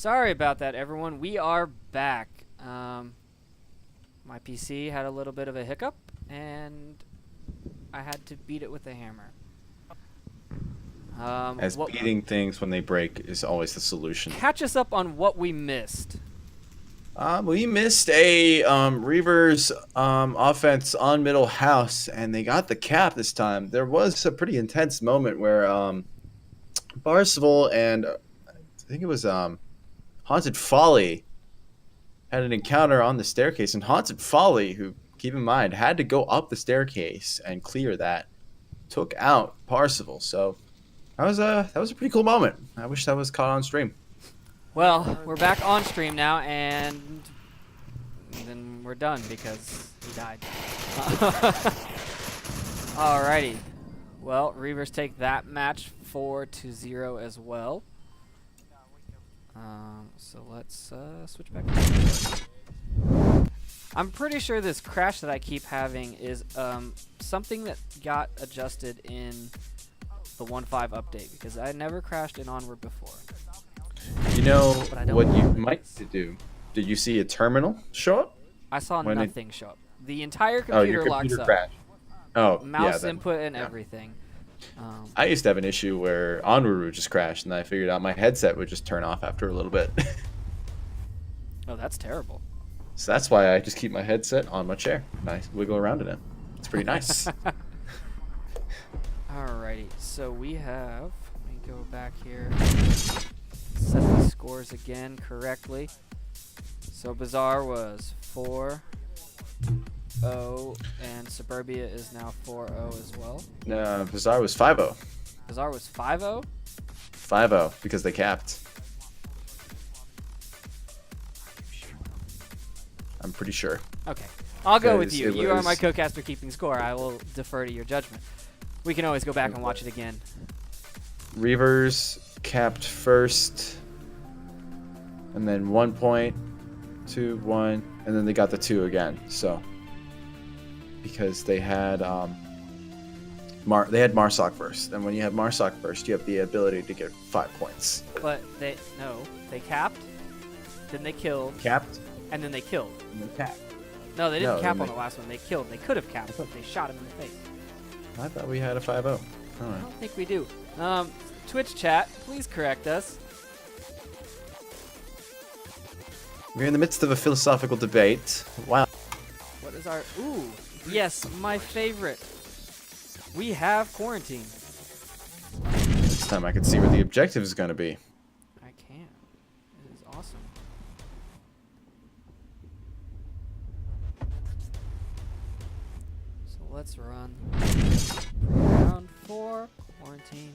Sorry about that, everyone. We are back. My PC had a little bit of a hiccup, and I had to beat it with a hammer. As beating things when they break is always the solution. Catch us up on what we missed. We missed a Reavers offense on middle house, and they got the cap this time. There was a pretty intense moment where Barcival and I think it was Haunted Folly had an encounter on the staircase, and Haunted Folly, who, keep in mind, had to go up the staircase and clear that, took out Parcival. So that was a pretty cool moment. I wish that was caught on stream. Well, we're back on stream now, and then we're done because he died. Alrighty. Well, Reavers take that match 4-0 as well. So let's switch back. I'm pretty sure this crash that I keep having is something that got adjusted in the 1.5 update, because I never crashed in Onward before. You know what you might do? Did you see a terminal show up? I saw nothing show up. The entire computer locks up. Crashed. Oh, mouse input and everything. I used to have an issue where Onward would just crash, and I figured out my headset would just turn off after a little bit. Oh, that's terrible. So that's why I just keep my headset on my chair and I wiggle around in it. It's pretty nice. Alrighty, so we have, let me go back here, set the scores again correctly. So Bazaar was 4-0, and Suburbia is now 4-0 as well. No, Bazaar was 5-0. Bazaar was 5-0? 5-0, because they capped. I'm pretty sure. Okay, I'll go with you. You are my co-caster keeping score. I will defer to your judgment. We can always go back and watch it again. Reavers capped first, and then 1 point, 2, 1, and then they got the 2 again. So because they had Marsoc first, and when you have Marsoc first, you have the ability to get 5 points. But they capped, then they killed, capped, and then they killed. And they capped. No, they didn't cap on the last one. They killed. They could have capped, but they shot him in the face. I thought we had a 5-0. I don't think we do. Twitch chat, please correct us. We're in the midst of a philosophical debate. Wow. What is our... Ooh, yes, my favorite. We have quarantine. This time I can see where the objective is going to be. I can. It is awesome. So let's run round 4, quarantine.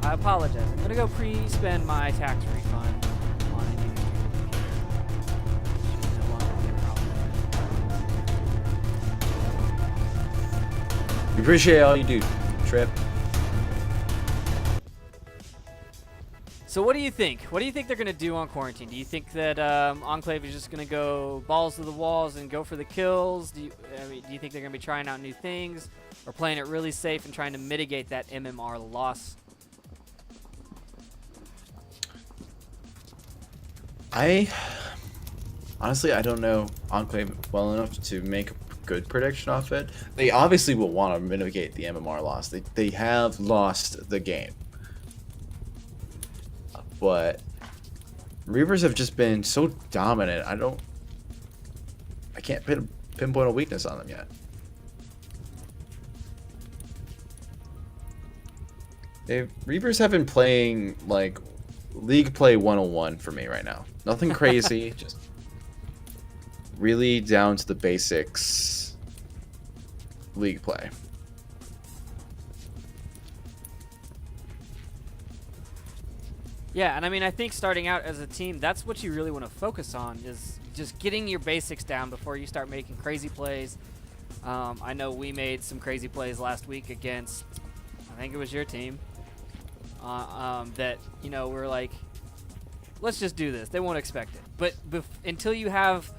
I apologize. I'm gonna go pre-spend my tax refund on a new computer. Should no longer be a problem. We appreciate all you do, Trip. So what do you think? What do you think they're gonna do on quarantine? Do you think that Enclave is just gonna go balls to the walls and go for the kills? Do you think they're gonna be trying out new things, or playing it really safe and trying to mitigate that MMR loss? Honestly, I don't know Enclave well enough to make a good prediction off it. They obviously will want to mitigate the MMR loss. They have lost the game. But Reavers have just been so dominant. I can't pinpoint a weakness. weakness on them yet. Reavers have been playing like League Play 101 for me right now. Nothing crazy, just really down to the basics League play. Yeah, and I mean, I think starting out as a team, that's what you really want to focus on, is just getting your basics down before you start making crazy plays. I know we made some crazy plays last week against, I think it was your team, that, you know, we're like, let's just do this. They won't expect it. But until you have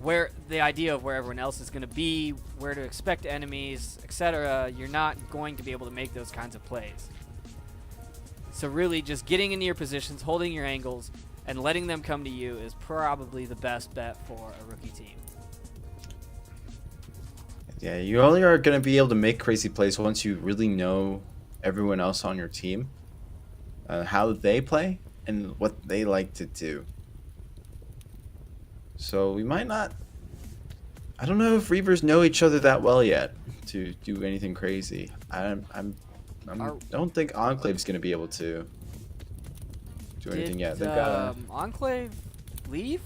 where the idea of where everyone else is going to be, where to expect enemies, etc., you're not going to be able to make those kinds of plays. So really just getting into your positions, holding your angles, and letting them come to you is probably the best bet for a rookie team. Yeah, you only are going to be able to make crazy plays once you really know everyone else on your team, how they play, and what they like to do. So we might not... I don't know if Reavers know each other that well yet to do anything crazy. I don't think Enclave's going to be able to do anything yet. They've got Enclave leave?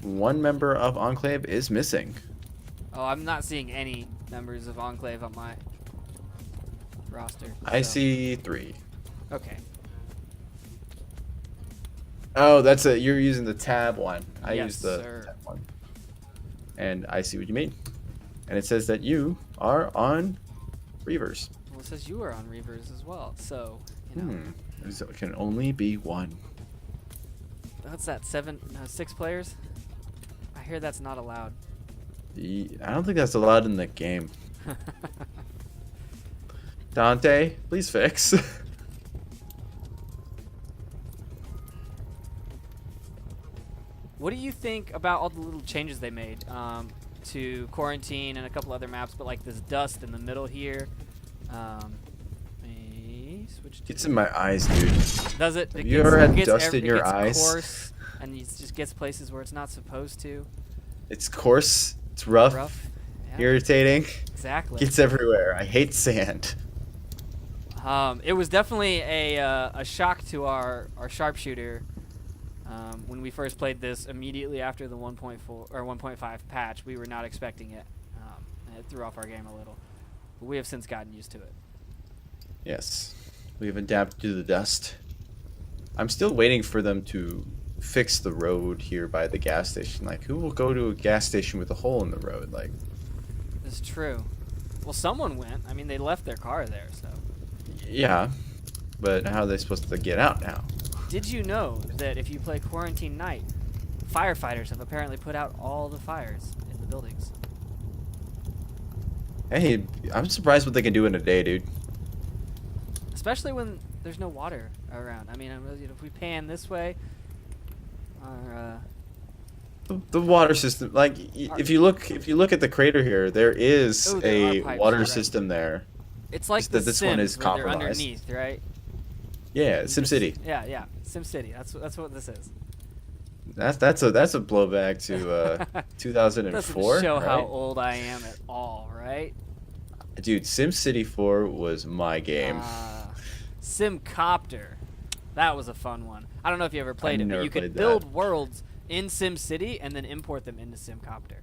one member of Enclave is missing. Oh, I'm not seeing any members of Enclave on my roster. I see 3. Okay. Oh, that's it. You're using the tab one. I Yes, use the sir. tab one. And I see what you mean. And it says that you are on Reavers. Well, it says you are on Reavers as well, so, you know. There can only be one. What's that, 6 players? I hear that's not allowed. I don't think that's allowed in the game. Dante, please fix. What do you think about all the little changes they made to Quarantine and a couple other maps, but like this dust in the middle here? Switch to Gets in my eyes, dude. Does it? Have you ever had dust in your it gets eyes? coarse, and it just gets places where it's not supposed to. It's coarse. It's rough. Yeah, Irritating. exactly. Gets everywhere. I hate sand. It was definitely a shock to our sharpshooter when we first played this immediately after the 1.4 or 1.5 patch. We were not expecting it, and it threw off our game a little. But we have since gotten used to it. Yes. We have adapted to the dust. I'm still waiting for them to fix the road here by the gas station. Like, who will go to a gas station with a hole in the road? Like, It's true. Well, someone went. I mean, they left their car there, so. yeah. But how are they supposed to get out now? Did you know that if you play Quarantine Night, firefighters have apparently put out all the fires in the buildings? Hey, I'm surprised what they can do in a day, dude. Especially when there's no water around. I mean, if we pan this way, The water system, like, if you look at the crater here, there is there a are pipes, water right. system there. it's like Just the that this Sims one is where they're compromised. underneath, right? Yeah, SimCity. Yeah, SimCity. That's what this is. That's a blowback to 2004. Doesn't show how right? old I am at all, right? Dude, SimCity 4 was my game. Simcopter. That was a fun one. I don't know if you ever played it, but never you could played build that. worlds in SimCity and then import them into Simcopter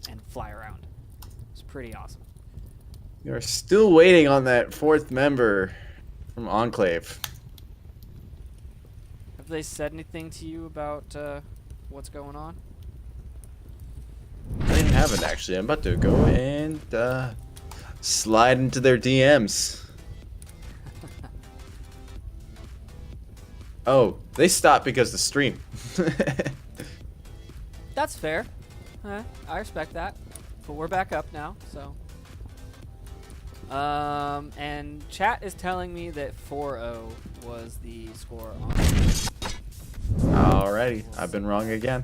and fly around. It's pretty awesome. You're still waiting on that 4th member from Enclave. Have they said anything to you about what's going on? They haven't actually. I'm about to go and slide into their DMs. Oh, they stopped because the stream. That's fair. I respect that. But we're back up now, so. And chat is telling me that 4-0 was the score on. Alrighty, I've been wrong again.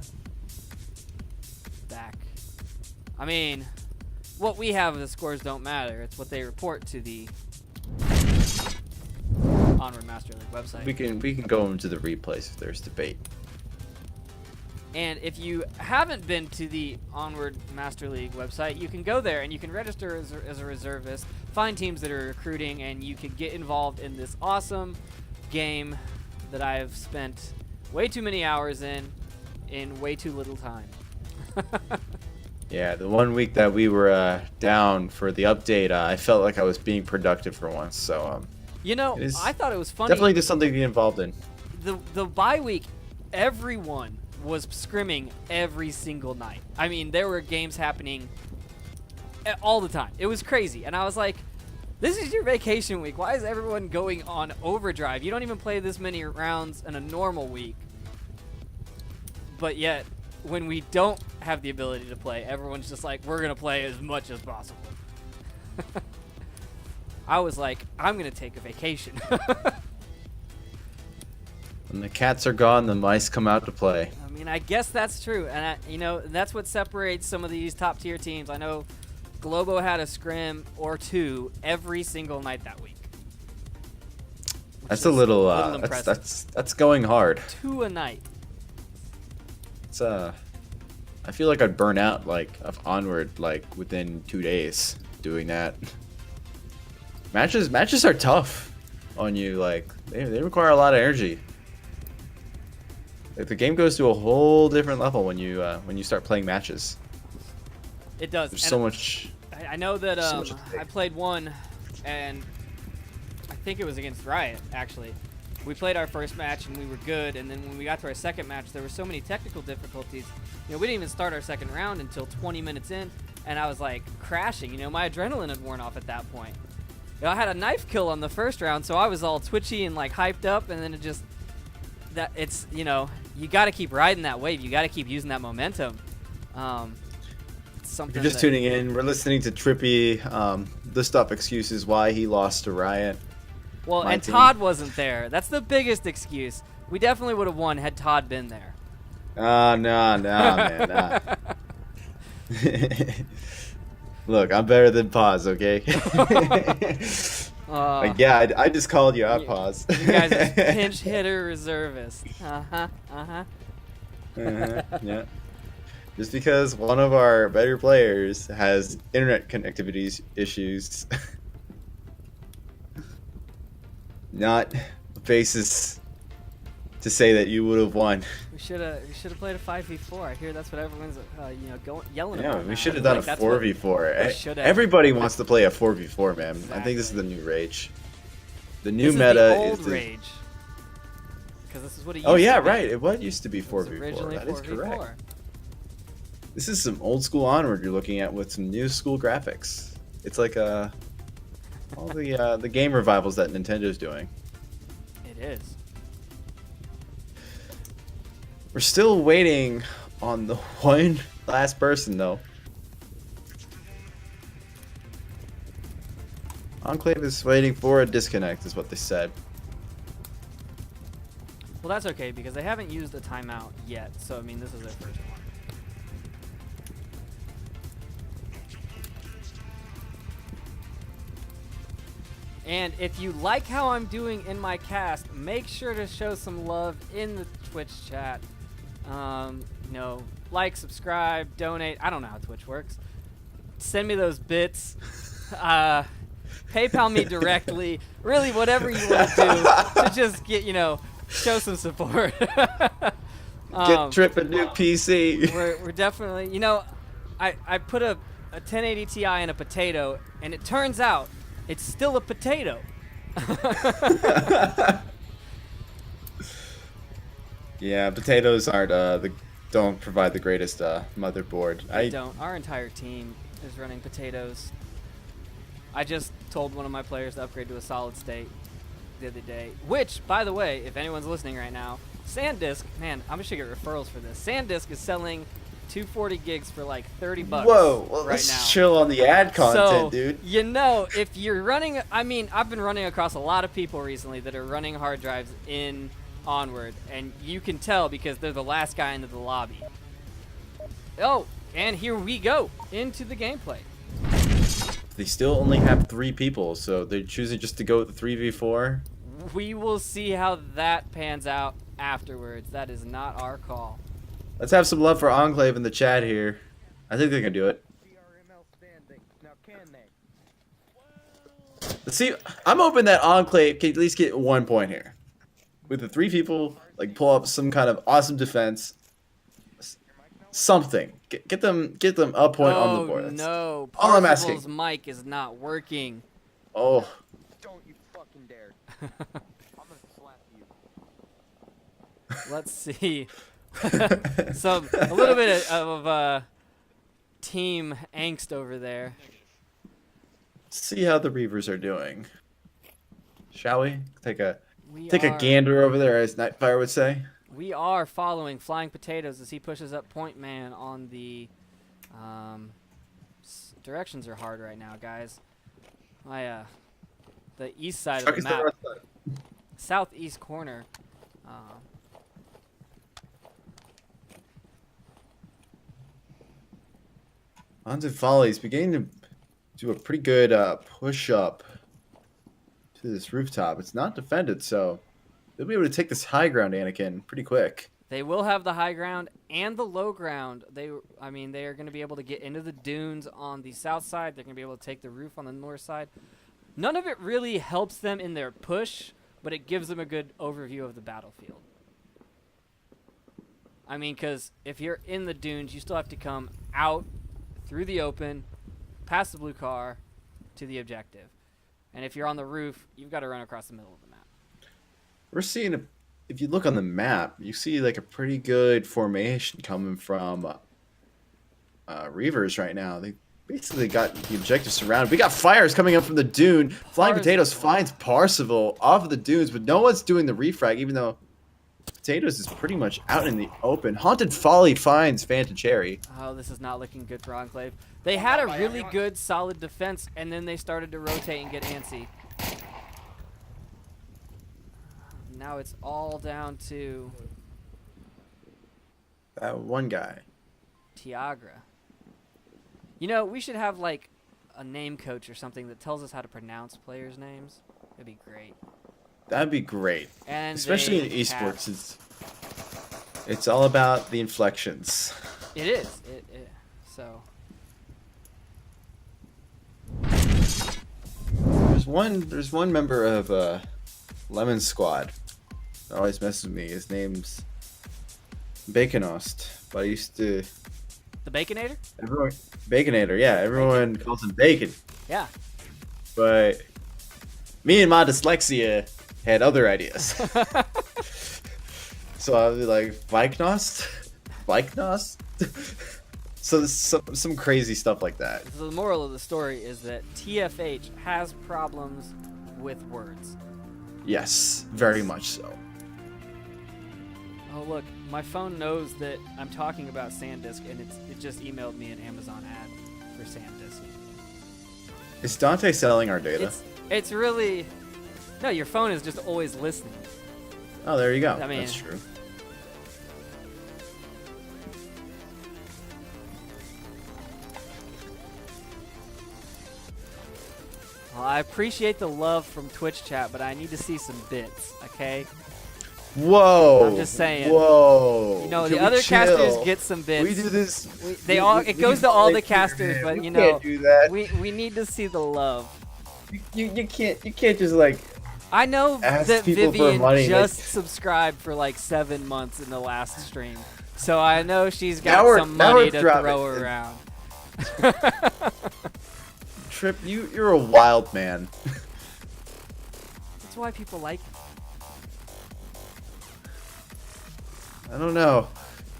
Back. I mean, what we have, the scores don't matter. It's what they report to the Onward Master League website. We can go into the replays if there's debate. And if you haven't been to the Onward Master League website, you can go there and you can register as a reservist, find teams that are recruiting, and you can get involved in this awesome game that I've spent way too many hours in way too little time. Yeah, the 1 week that we were down for the update, I felt like I was being productive for once. So, you know, I thought it was funny. Definitely just something to be involved in. The bye week, everyone was scrimming every single night. I mean, there were games happening all the time. It was crazy. And I was like, this is your vacation week. Why is everyone going on overdrive? You don't even play this many rounds in a normal week. But yet, when we don't have the ability to play, everyone's just like, we're going to play as much as possible. I was like, I'm going to take a vacation. When the cats are gone, the mice come out to play. I mean, I guess that's true. And, you know, that's what separates some of these top-tier teams. I know Globo had a scrim or two every single night that week. That's a little, impressive. that's going hard. 2 a night. It's, I feel like I'd burn out, like, of Onward, like, within 2 days doing that. Matches are tough on you, like, they require a lot of energy. Like, the game goes to a whole different level when you start playing matches. It does. There's so much. I know that so much I played one, and I think it was against Riot, actually. We played our first match, and we were good, and then when we got to our second match, there were so many technical difficulties. You know, we didn't even start our second round until 20 minutes in, and I was, like, crashing. You know, my adrenaline had worn off at that point. You know, I had a knife kill on the first round, so I was all twitchy and, like, hyped up, and then it just... It's, you know, you got to keep riding that wave. You got to keep using that momentum. If you're just tuning in, we're listening to Trippy list off excuses why he lost to Riot. Well, and Todd wasn't there. That's the biggest excuse. We definitely would have won had Todd been there. No, man. Nah. Look, I'm better than Pause, okay? Yeah, I just called you out, Pause. You guys are pinch hitter reservist. Yeah. Just because one of our better players has internet connectivity issues, not a basis to say that you would have won. We should have played a 5v4. I hear that's what everyone's yelling about. Yeah, we should have done a 4v4. Everybody wants to play a 4v4, man. Exactly. I think this is the new rage. The new this meta is the old rage. Because this is what it used to be. Right. It what used to be 4v4. That is correct. This is some old school Onward you're looking at with some new school graphics. It's like all the game revivals that Nintendo's doing. It is. We're still waiting on the one last person, though. Enclave is waiting for a disconnect, is what they said. Well, that's okay, because they haven't used a timeout yet. So, I mean, this is their first one. And if you like how I'm doing in my cast, make sure to show some love in the Twitch chat. You know, like, subscribe, donate. I don't know how Twitch works. Send me those bits. PayPal me directly. Really, whatever you want to do to just get, you know, show some support. Get Trip a new PC. We're definitely, you know, I put a 1080 Ti in a potato, and it turns out it's still a potato. Yeah, potatoes aren't don't provide the greatest motherboard. They don't. Our entire team is running potatoes. I just told one of my players to upgrade to a solid state the other day. Which, by the way, if anyone's listening right now, SanDisk, man, I'm just gonna get referrals for this. SanDisk is selling 240 gigs for like $30 Whoa, well, right let's now. Chill on the ad content, so, dude. You know, if you're running, I mean, I've been running across a lot of people recently that are running hard drives in Onward, and you can tell because they're the last guy into the lobby. Oh, and here we go into the gameplay. They still only have 3 people, so they're choosing just to go with the 3v4. We will see how that pans out afterwards. That is not our call. Let's have some love for Enclave in the chat here. I think they can do it. VRML standing. Now can they? Let's see, I'm hoping that Enclave can at least get 1 point here. With the 3 people, like pull up some kind of awesome defense. Something. Get them a point on the board. Oh That's no, all I'm asking. Parsifal's mic is not working. Oh, Don't you fucking dare. I'm gonna slap you. Let's see. A little bit of team angst over there. see how the Reavers are doing. Shall we? Take a We take a are- gander over there, as Nightfire would say. We are following Flying Potatoes as he pushes up Point Man on the directions are hard right now, guys. The east side of the map, southeast corner. Haunted Follies beginning to do a pretty good push up to this rooftop. It's not defended, so they'll be able to take this high ground, Anakin, pretty quick. They will have the high ground and the low ground. They are going to be able to get into the dunes on the south side. They're going to be able to take the roof on the north side. None of it really helps them in their push, but it gives them a good overview of the battlefield. I mean, because if you're in the dunes, you still have to come out through the open, past the blue car, to the objective. And if you're on the roof, you've got to run across the middle of the map. We're seeing, if you look on the map, you see like a pretty good formation coming from Reavers right now. They basically got the objective surrounded. We got fires coming up from the dune. Flying Potatoes finds Parsifal off of the dunes, but no one's doing the refrag, even though Potatoes is pretty much out in the open. Haunted Folly finds Fanta Cherry. Oh, this is not looking good for Enclave. They had a really good, solid defense, and then they started to rotate and get antsy. Now it's all down to That one guy. Tiagra. You know, we should have, like, a name coach or something that tells us how to pronounce players' names. It'd be great. That'd be great. And especially in they esports. have- It's all about the inflections. It is. So... There's one member of Lemon Squad that always messes with me. His name's Baconost, but I used to The Baconator? Baconator, yeah, everyone calls him Bacon. Yeah. But me and my dyslexia had other ideas. So I'll be like Bikenost? So there's some crazy stuff like that. So the moral of the story is that TFH has problems with words. Yes, very much so. Oh look, my phone knows that I'm talking about SanDisk, and it just emailed me an Amazon ad for SanDisk. Is Dante selling our data? It's really no. Your phone is just always listening. Oh, there you go. I mean- That's true. Well, I appreciate the love from Twitch chat, but I need to see some bits, okay? Whoa! I'm just saying. Whoa! You know, Can the we other chill? casters get some bits. We do this. It goes to all the casters, but we you know, can't do that. we need to see the love. You can't just like. I know Ask that people for Vivian money, just like- subscribed for like 7 months in the last stream, so I know she's Now got we're- some now money we're to dropping throw it. around. Trip, you're a wild man. That's why people like me. I don't know.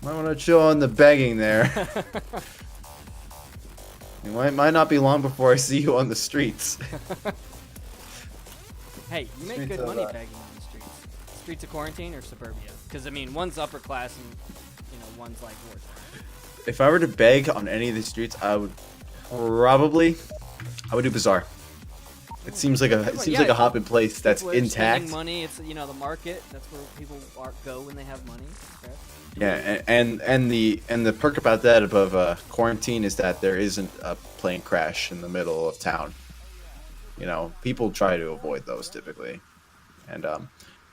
Might want to chill on the begging there. It might not be long before I see you on the streets. Hey, you make Streets good of, money begging on the streets. Streets of Quarantine or Suburbia? Because I mean, one's upper class and one's like worse. If I were to beg on any of the streets, I would do Bazaar. It seems like a hopping place that's People are spending intact. money. It's the market. That's where people go when they have money. Okay. Yeah, and the perk about that above quarantine is that there isn't a plane crash in the middle of town. You know, people try to avoid those typically, and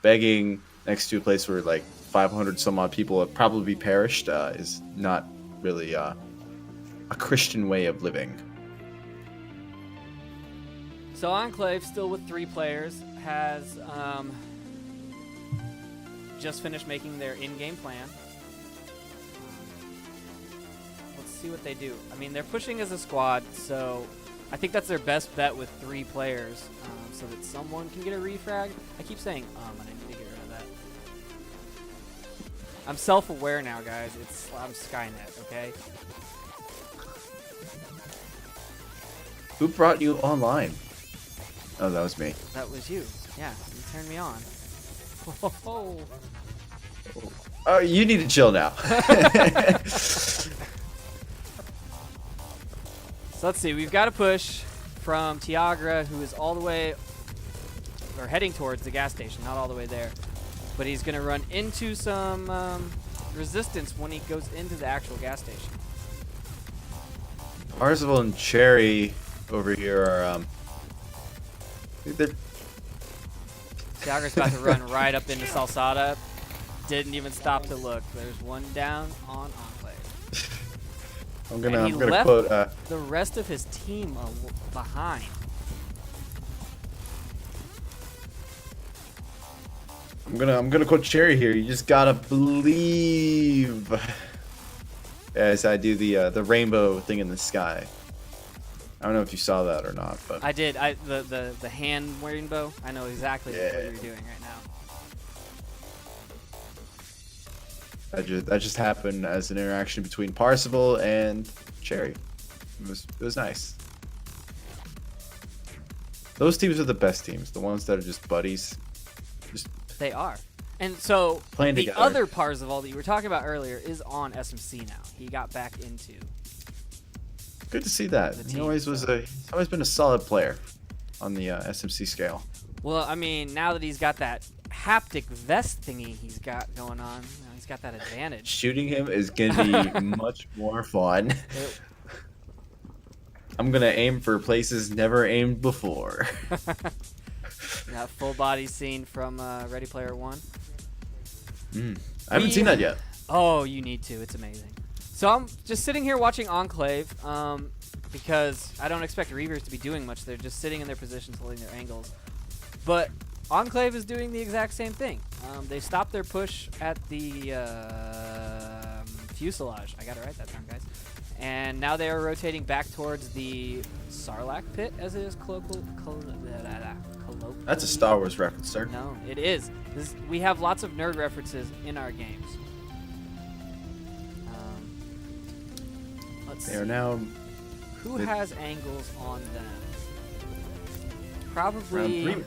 begging next to a place where like 500 some odd people have probably perished is not really a Christian way of living. So Enclave, still with 3 players, has just finished making their in-game plan. Let's see what they do. I mean, they're pushing as a squad, so I think that's their best bet with 3 players, so that someone can get a refrag. I keep saying and I need to get rid of that. I'm self-aware now, guys. I'm Skynet, okay? Who brought you online? Oh, that was me. That was you. Yeah, you turned me on. Oh. Oh, you need to chill now. So let's see. We've got a push from Tiagra, who is all the way, or heading towards the gas station, not all the way there. But he's going to run into some resistance when he goes into the actual gas station. Parzival and Cherry over here are they're Tiagra's about to run right up into Salsada. Didn't even stop to look. There's one down on Enclave. I'm And he gonna left quote the rest of his team behind. I'm gonna quote Cherry here. You just gotta believe. As I do the rainbow thing in the sky. I don't know if you saw that or not, but I did. The hand rainbow. I know exactly what you're doing right now. that just happened as an interaction between Parzival and Cherry. It was nice. Those teams are the best teams. The ones that are just buddies. They are. And so Playing the together. other Parzival that you were talking about earlier is on SMC now. He got back into. Good to see that. The He team, always was he's always been a solid player on the SMC scale. Well, I mean, now that he's got that haptic vest thingy he's got going on, he's got that advantage. Shooting him is gonna be much more fun. I'm gonna aim for places never aimed before. That full body scene from Ready Player One. I haven't seen that yet. Oh, you need to. It's amazing. So I'm just sitting here watching Enclave because I don't expect Reavers to be doing much. They're just sitting in their positions, holding their angles. But Enclave is doing the exact same thing. They stopped their push at the fuselage. I got it right that time, guys. And now they are rotating back towards the Sarlacc pit, as it is colloquial. That's a Star Wars reference, sir. No, it is. We have lots of nerd references in our games. Let's They are see. now Who It- has angles on them? round Probably 3.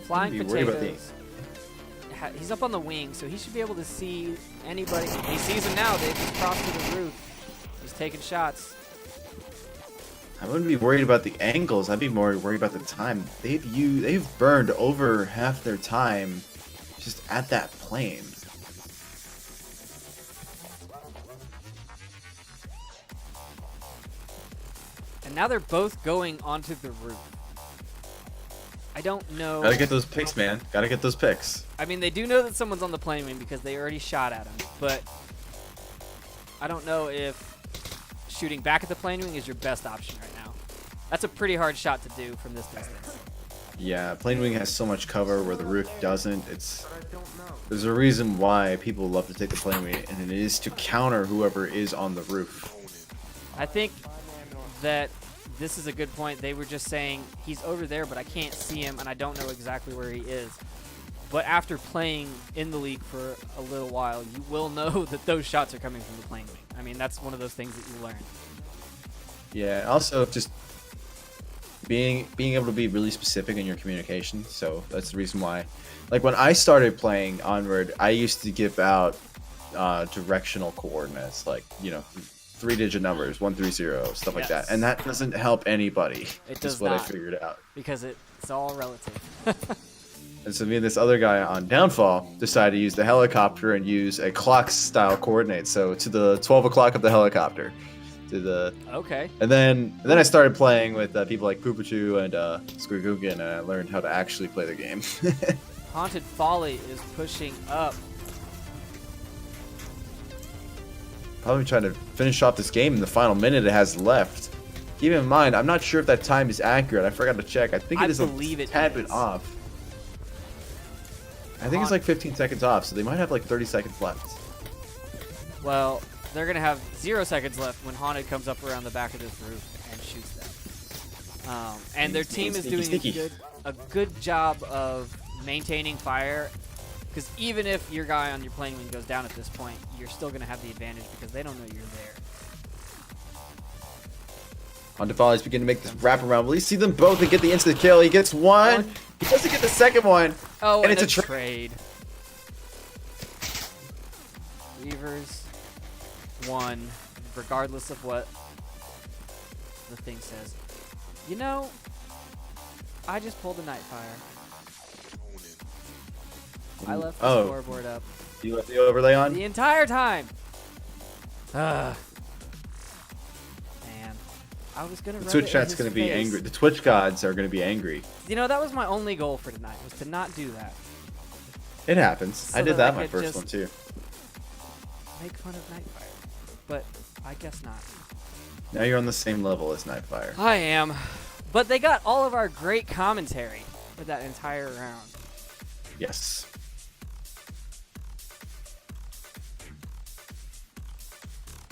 Flying Be worried about Potatoes. He's up on the wing, so he should be able to see anybody. He sees him now. They just crossed to the roof. He's taking shots. I wouldn't be worried about the angles. I'd be more worried about the time. They've burned over half their time just at that plane. And now they're both going onto the roof. I don't know. Gotta get those picks, man. Gotta get those picks. I mean, they do know that someone's on the plane wing because they already shot at him, but I don't know if shooting back at the plane wing is your best option right now. That's a pretty hard shot to do from this distance. Yeah, plane wing has so much cover where the roof doesn't. There's a reason why people love to take the plane wing, and it is to counter whoever is on the roof. I think that this is a good point. They were just saying he's over there, but I can't see him, and I don't know exactly where he is. But after playing in the league for a little while, you will know that those shots are coming from the plane wing. I mean, that's one of those things that you learn. Yeah, also just being able to be really specific in your communication. So that's the reason why, like when I started playing Onward, I used to give out directional coordinates, like 3-digit numbers, 130, stuff like that, Yes. and that doesn't help anybody. It That's does what not. I figured out. Because it's all relative. And so me and this other guy on Downfall decided to use the helicopter and use a clock style coordinate. So to the 12 o'clock of the helicopter. to the. Okay. And then I started playing with people like Poopachu and Squigoogan, and I learned how to actually play the game. Haunted Folly is pushing up. Probably trying to finish off this game in the final minute it has left. Keep in mind, I'm not sure if that time is accurate. I forgot to check. I think it is believe a it tad is. bit off. I think it's like 15 seconds off, so they might have like 30 seconds left. Well, they're going to have 0 seconds left when Haunted comes up around the back of this roof and shoots them. And their team is doing a good job of maintaining fire, because even if your guy on your plane wing goes down at this point, you're still going to have the advantage because they don't know you're there. Andefali's beginning to make this wraparound. Will he see them both and get the instant kill? He gets one. He doesn't get the second one. Oh, and it's a a trade. Reavers won, regardless of what the thing says. You know, I just pulled a Nightfire. I left the scoreboard up You left the overlay on? the entire time. Man, I was gonna. The Twitch chat's gonna be angry. The Twitch gods are gonna be angry. You know, that was my only goal for tonight, was to not do that. It happens. So I did that I that my could first just- one too. Make fun of Nightfire, but I guess not. Now you're on the same level as Nightfire. I am, but they got all of our great commentary for that entire round. Yes.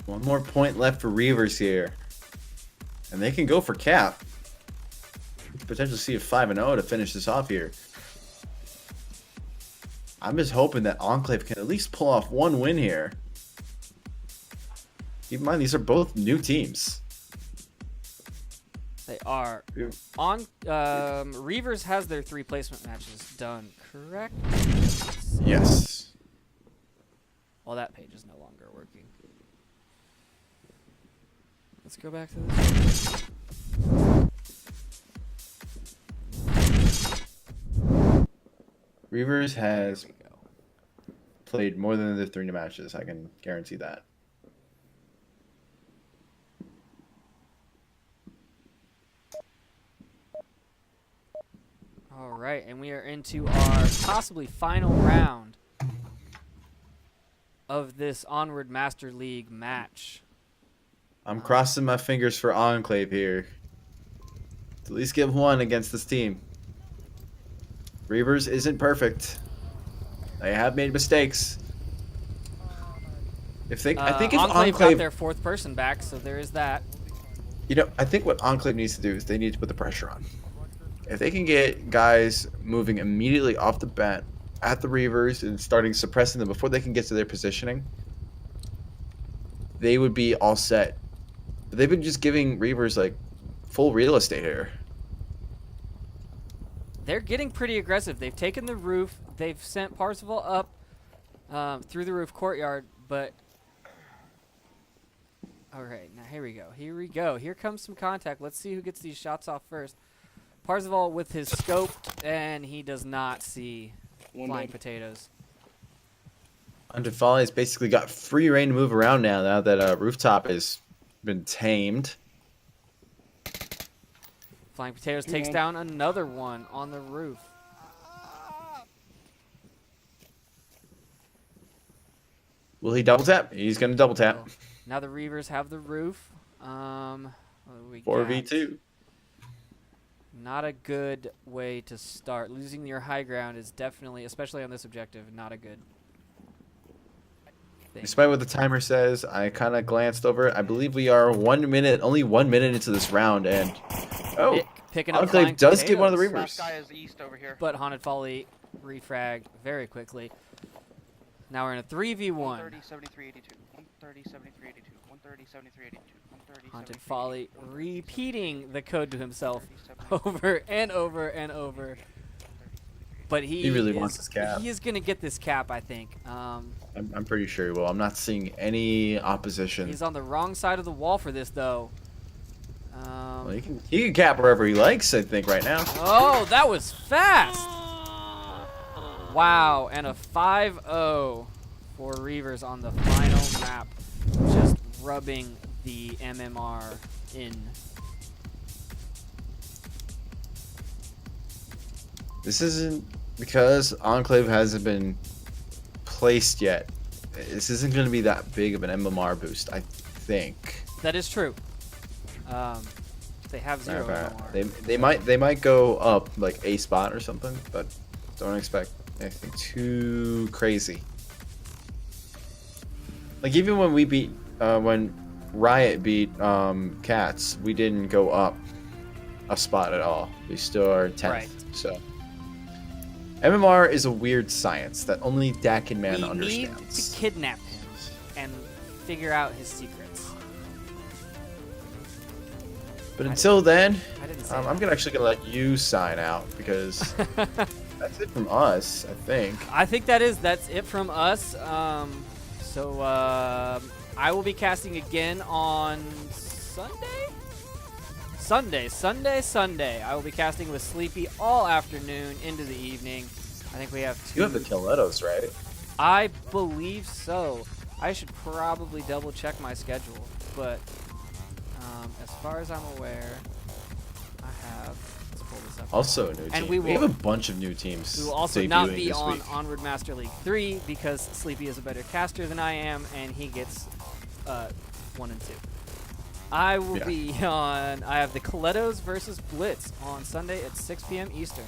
One more point left for Reavers here. And they can go for cap. We could potentially see a 5-0 to finish this off here. I'm just hoping that Enclave can at least pull off one win here. Keep in mind, these are both new teams. They are. On Reavers has their 3 placement matches done, correct? Yes. Well, that page is no longer working. Let's go back to this. Reavers has There we go. played more than the 3 matches. I can guarantee that. All right, and we are into our possibly final round of this Onward Master League match. I'm crossing my fingers for Enclave here. To at least get one against this team. Reavers isn't perfect. They have made mistakes. I think if Enclave got Enclave, their 4th person back, so there is that. I think what Enclave needs to do is they need to put the pressure on. If they can get guys moving immediately off the bat at the Reavers and starting suppressing them before they can get to their positioning, they would be all set. But they've been just giving Reavers like full real estate here. They're getting pretty aggressive. They've taken the roof. They've sent Parzival up through the roof courtyard, but... All right, now here we go. Here we go. Here comes some contact. Let's see who gets these shots off first. Parzival with his scope, and he does not see flying potatoes. Andefali's basically got free reign to move around now that Rooftop has been tamed. Flying potatoes takes down another one on the roof. Will he double tap? He's going to double tap. So, now the Reavers have the roof. What do we 4v2. got? Not a good way to start. Losing your high ground is definitely, especially on this objective, not a good thing. Despite what the timer says, I kind of glanced over it. I believe we are only 1 minute into this round, and Picking up Enclave flying does get one of the potatoes, Reavers. Last guy is east over here. but Haunted Folly refragged very quickly. Now we're in a 3v1. 130, 73, 82. 130, 73, 82. 130, 73, 82. 130, Haunted 73, Folly 82. repeating the code to himself 130, over and over and over. But He really wants his cap. He is going to get this cap, I think. I'm pretty sure he will. I'm not seeing any opposition. He's on the wrong side of the wall for this, though. Well, he can cap wherever he likes, I think, right now. Oh, that was fast! Wow, and a 5-0 for Reavers on the final map. Just rubbing the MMR in. This isn't because Enclave hasn't been placed yet. This isn't going to be that big of an MMR boost, I think. That is true. They have 0 MMR. They might go up like a spot or something, but don't expect anything too crazy. Like even when we beat when Riot beat Cats, we didn't go up a spot at all. We still are 10th. Right. So MMR is a weird science that only Dak and Man We need understands. to kidnap him and figure out his secrets. But until then, I didn't say I'm actually gonna let you sign out because that's it from us, I think. I think that's it from us. So I will be casting again on Sunday. I will be casting with Sleepy all afternoon into the evening. I think we have 2. You have the Kiletos, right? I believe so. I should probably double check my schedule, but as far as I'm aware, I have. Let's pull this up. Also a new team. And we we have will- a bunch of new teams. We will also not debuting be this on week. Onward Master League 3 because Sleepy is a better caster than I am, and he gets 1 and 2. I will be on. I have the Colettos versus Blitz on Sunday at 6 p.m. Eastern,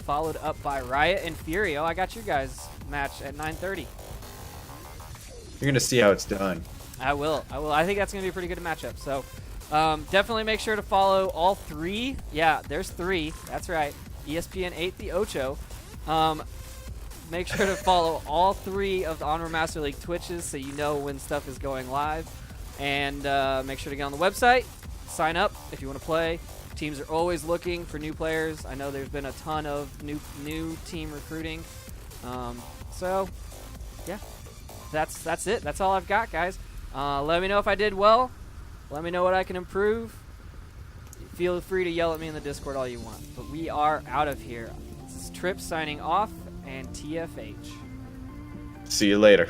followed up by Riot and Furio. I got you guys match at 9:30. You're gonna see how it's done. I will. I think that's gonna be a pretty good matchup. So definitely make sure to follow all 3. Yeah, there's 3. That's right. ESPN 8 the Ocho. Make sure to follow all 3 of the Onward Master League Twitches so you know when stuff is going live. And make sure to get on the website, sign up if you want to play. Teams are always looking for new players. I know there's been a ton of new team recruiting. So, yeah, that's it. That's all I've got, guys. Let me know if I did well. Let me know what I can improve. Feel free to yell at me in the Discord all you want. But we are out of here. This is Trip signing off, and TFH. See you later.